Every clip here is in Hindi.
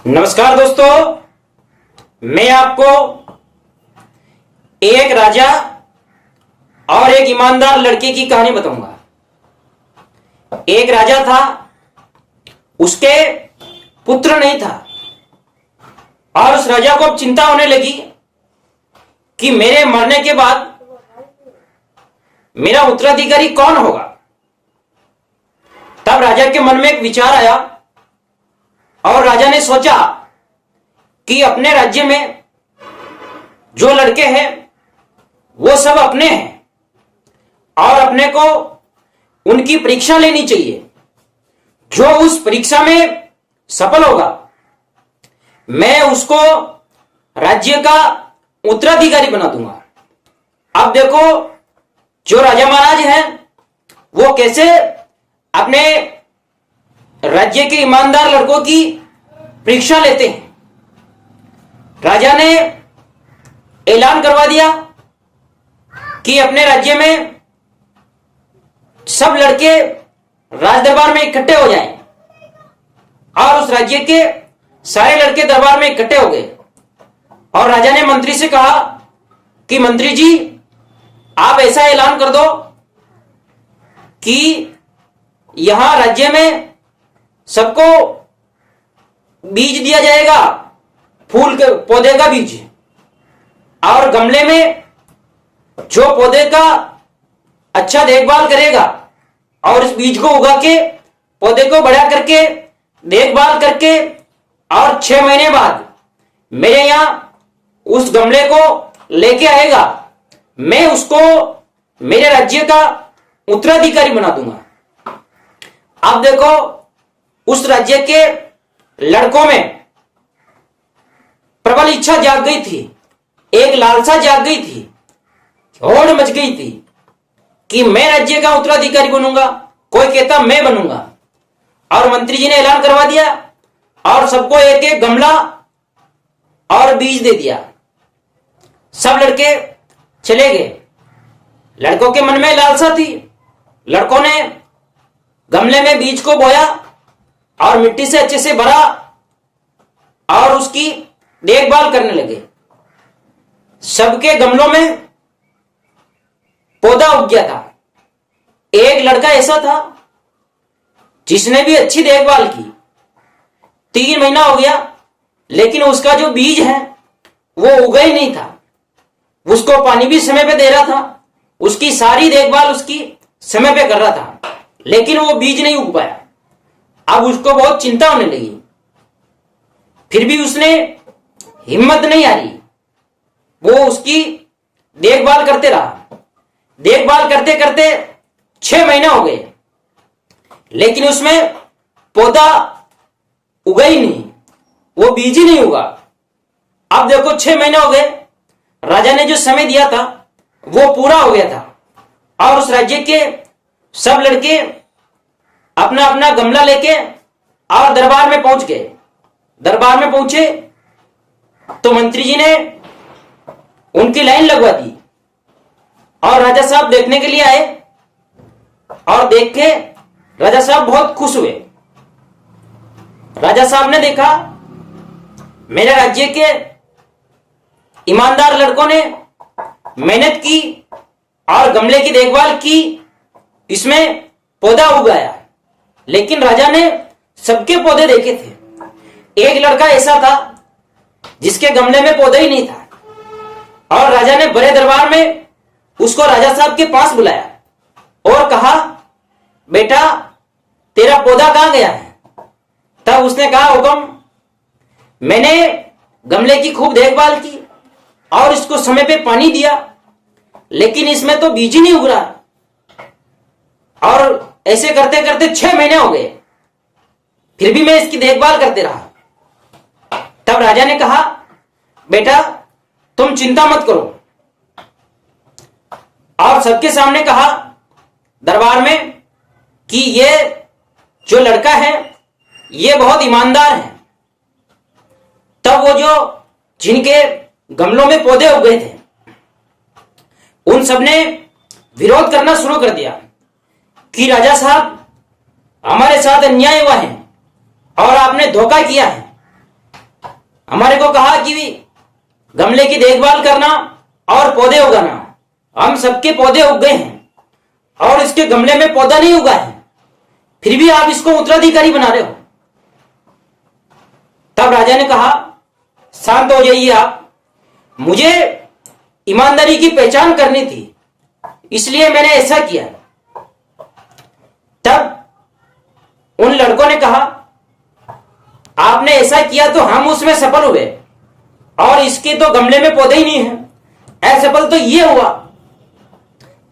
नमस्कार दोस्तों, मैं आपको एक राजा और एक ईमानदार लड़के की कहानी बताऊंगा। एक राजा था, उसके पुत्र नहीं था और उस राजा को अब चिंता होने लगी कि मेरे मरने के बाद मेरा उत्तराधिकारी कौन होगा। तब राजा के मन में एक विचार आया और राजा ने सोचा कि अपने राज्य में जो लड़के हैं वो सब अपने हैं और अपने को उनकी परीक्षा लेनी चाहिए। जो उस परीक्षा में सफल होगा मैं उसको राज्य का उत्तराधिकारी बना दूंगा। अब देखो, जो राजा महाराज हैं वो कैसे अपने राज्य के ईमानदार लड़कों की परीक्षा लेते हैं। राजा ने ऐलान करवा दिया कि अपने राज्य में सब लड़के राज दरबार में इकट्ठे हो जाएं और उस राज्य के सारे लड़के दरबार में इकट्ठे हो गए और राजा ने मंत्री से कहा कि मंत्री जी, आप ऐसा ऐलान कर दो कि यहां राज्य में सबको बीज दिया जाएगा, फूल के पौधे का बीज, और गमले में जो पौधे का अच्छा देखभाल करेगा और इस बीज को उगा के पौधे को बड़ा करके देखभाल करके और 6 महीने बाद मेरे यहां उस गमले को लेके आएगा, मैं उसको मेरे राज्य का उत्तराधिकारी बना दूंगा। अब देखो, उस राज्य के लड़कों में प्रबल इच्छा जाग गई थी, एक लालसा जाग गई थी, होड़ मच गई थी कि मैं राज्य का उत्तराधिकारी बनूंगा। कोई कहता मैं बनूंगा और मंत्री जी ने ऐलान करवा दिया और सबको एक एक गमला और बीज दे दिया। सब लड़के चले गए। लड़कों के मन में लालसा थी। लड़कों ने गमले में बीज को बोया और मिट्टी से अच्छे से भरा और उसकी देखभाल करने लगे। सबके गमलों में पौधा उग गया था। एक लड़का ऐसा था जिसने भी अच्छी देखभाल की। 3 महीना हो गया लेकिन उसका जो बीज है वो उगा ही नहीं था। उसको पानी भी समय पे दे रहा था, उसकी सारी देखभाल उसकी समय पे कर रहा था, लेकिन वो बीज नहीं उग पाया। अब उसको बहुत चिंता होने लगी। फिर भी उसने हिम्मत नहीं हारी, वो उसकी देखभाल करते रहा। देखभाल करते करते 6 महीने हो गए लेकिन उसमें पौधा उगा ही नहीं, वो बीज ही नहीं उगा। अब देखो, 6 महीने हो गए, राजा ने जो समय दिया था वो पूरा हो गया था और उस राज्य के सब लड़के अपना अपना गमला लेके और दरबार में पहुंच गए। दरबार में पहुंचे तो मंत्री जी ने उनकी लाइन लगवा दी और राजा साहब देखने के लिए आए और देख के राजा साहब बहुत खुश हुए। राजा साहब ने देखा मेरे राज्य के ईमानदार लड़कों ने मेहनत की और गमले की देखभाल की, इसमें पौधा उगाया। लेकिन राजा ने सबके पौधे देखे थे। एक लड़का ऐसा था जिसके गमले में पौधा ही नहीं था और राजा ने बड़े दरबार में उसको राजा साहब के पास बुलाया और कहा, बेटा तेरा पौधा कहां गया है? तब उसने कहा, हुक्म, मैंने गमले की खूब देखभाल की और इसको समय पे पानी दिया लेकिन इसमें तो बीज ही नहीं उग रहा और ऐसे करते करते 6 महीने हो गए, फिर भी मैं इसकी देखभाल करते रहा। तब राजा ने कहा, बेटा तुम चिंता मत करो, और सबके सामने कहा दरबार में कि ये जो लड़का है ये बहुत ईमानदार है। तब वो जो जिनके गमलों में पौधे उग गए थे उन सबने विरोध करना शुरू कर दिया कि राजा साहब, हमारे साथ अन्याय हुआ है और आपने धोखा किया है। हमारे को कहा कि गमले की देखभाल करना और पौधे उगाना। हम सबके पौधे उग गए हैं और इसके गमले में पौधा नहीं उगा है, फिर भी आप इसको उत्तराधिकारी बना रहे हो। तब राजा ने कहा, शांत हो जाइए आप, मुझे ईमानदारी की पहचान करनी थी, इसलिए मैंने ऐसा किया। तब उन लड़कों ने कहा, आपने ऐसा किया तो हम उसमें सफल हुए और इसके तो गमले में पौधे ही नहीं है, असफल तो ये हुआ।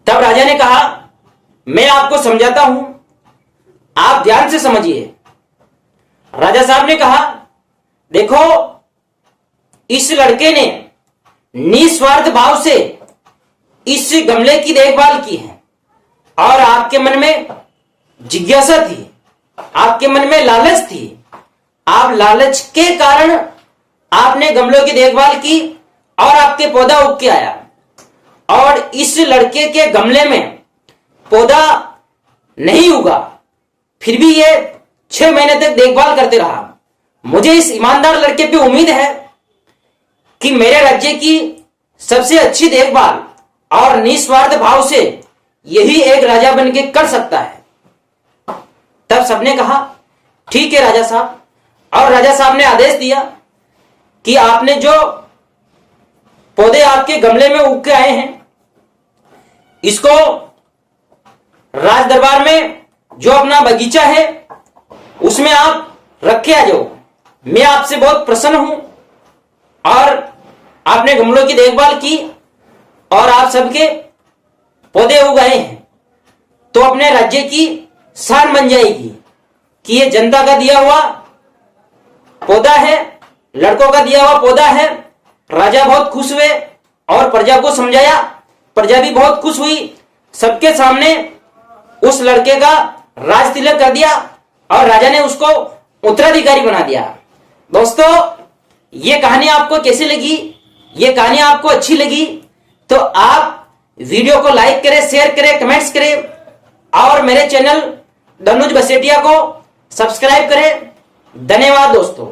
तब राजा ने कहा, मैं आपको समझाता हूं, आप ध्यान से समझिए। राजा साहब ने कहा, देखो, इस लड़के ने निस्वार्थ भाव से इस गमले की देखभाल की है और आपके मन में जिज्ञासा थी, आपके मन में लालच थी। आप लालच के कारण आपने गमलों की देखभाल की और आपके पौधा उग के आया। और इस लड़के के गमले में पौधा नहीं उगा, फिर भी ये 6 महीने तक देखभाल करते रहा। मुझे इस ईमानदार लड़के पे उम्मीद है कि मेरे राज्य की सबसे अच्छी देखभाल और निस्वार्थ भाव से यही एक राजा बन के कर सकता है। तब सबने कहा, ठीक है राजा साहब। और राजा साहब ने आदेश दिया कि आपने जो पौधे आपके गमले में उग के आए हैं, इसको राज दरबार में जो अपना बगीचा है उसमें आप रखे आ जाओ। मैं आपसे बहुत प्रसन्न हूं और आपने गमलों की देखभाल की और आप सबके पौधे उगाए हैं, तो अपने राज्य की शान बन जाएगी कि ये जनता का दिया हुआ पौधा है, लड़कों का दिया हुआ पौधा है। राजा बहुत खुश हुए और प्रजा को समझाया, प्रजा भी बहुत खुश हुई। सबके सामने उस लड़के का राज तिलक कर दिया और राजा ने उसको उत्तराधिकारी बना दिया। दोस्तों, ये कहानी आपको कैसी लगी? ये कहानी आपको अच्छी लगी तो आप वीडियो को लाइक करें, शेयर करें, कमेंट्स करें और मेरे चैनल दनुज बसेटिया को सब्सक्राइब करें। धन्यवाद दोस्तों।